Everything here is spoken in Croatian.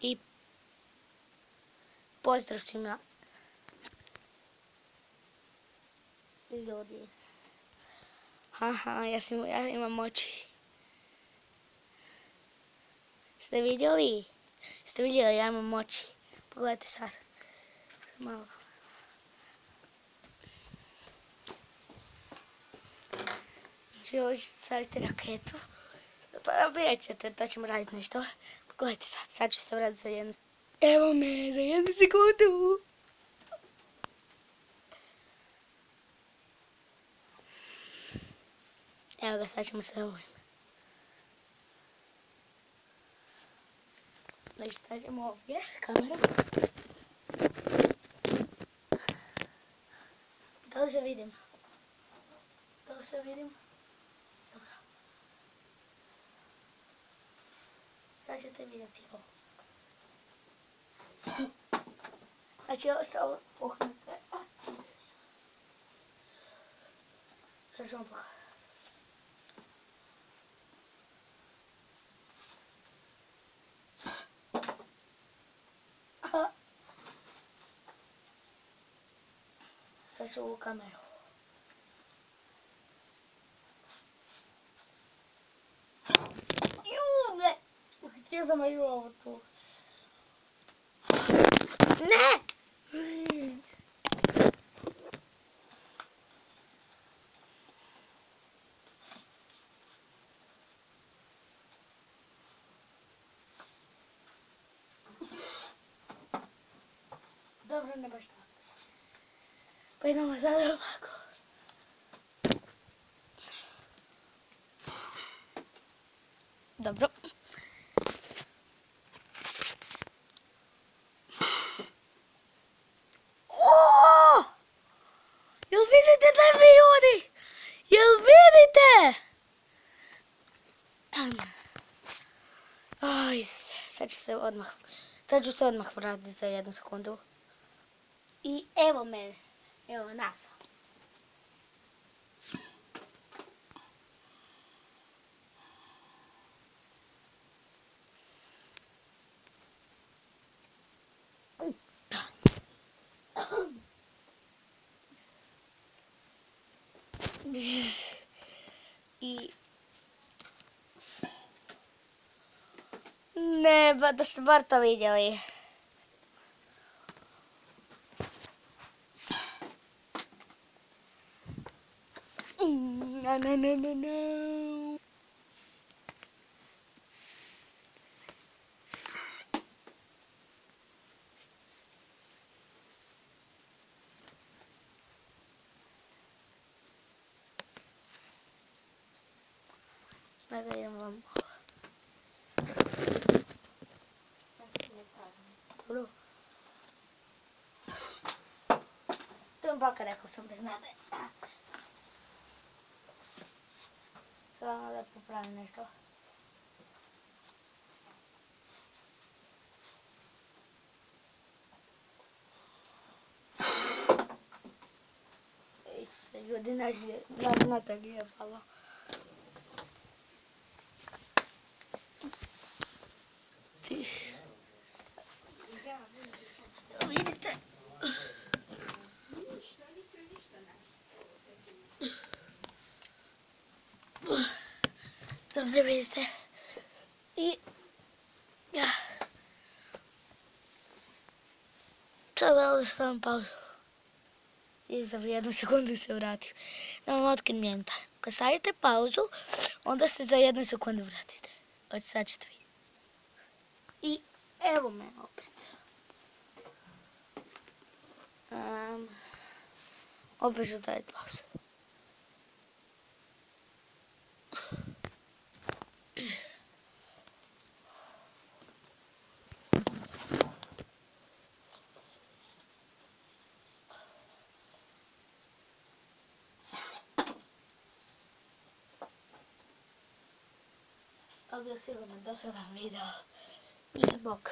I pozdrav svima ljudi. Haha, ja imam oči. Ste vidjeli? Ja imam oči. Pogledajte sad. Malo. Znači ovo ćete staviti raketu. Pa vidjet ćete, to ćemo raditi nešto. Pogledajte sad ću se vratiti za jednu sekundu. Evo me, za jednu sekundu. Evo ga, sad ćemo se ovim. Znači stavljamo ovdje kameru. Da li se vidim? Dobro. Sad ćete vidjeti ovo. Znači ovo se ovo pohnete. Sad ćemo pokazati. Sad ću ovu kameru. Ne! Htio sam ju ovo tu. Ne! Dobro, ne baš tako. Pa idemo sada ovako. Dobro. Oooo! Jel vidite taj ljudi? Jel vidite? O, Isuse, sad ću se odmah vratiti za jednu sekundu. I evo mene, evo nas. I... Ne, ba da ste bar to vidjeli. No. Nagajem vam. Dobro. To vam baka rekao sam da znate. Samo da popravim nešto. Isuse, ljudi, znate gdje je palo. Vidite? Dobro vidite. I... Ja. Sad malo stavim pauzu. I za jednu sekundu se vratim. Da vam otkrim jedan taj. Kad stavite pauzu, onda se za jednu sekundu vratite. Od sad ćete vidjeti. I evo me opet. Opet ću staviti pauzu. Ovo je sigurno dosadan video. I bok.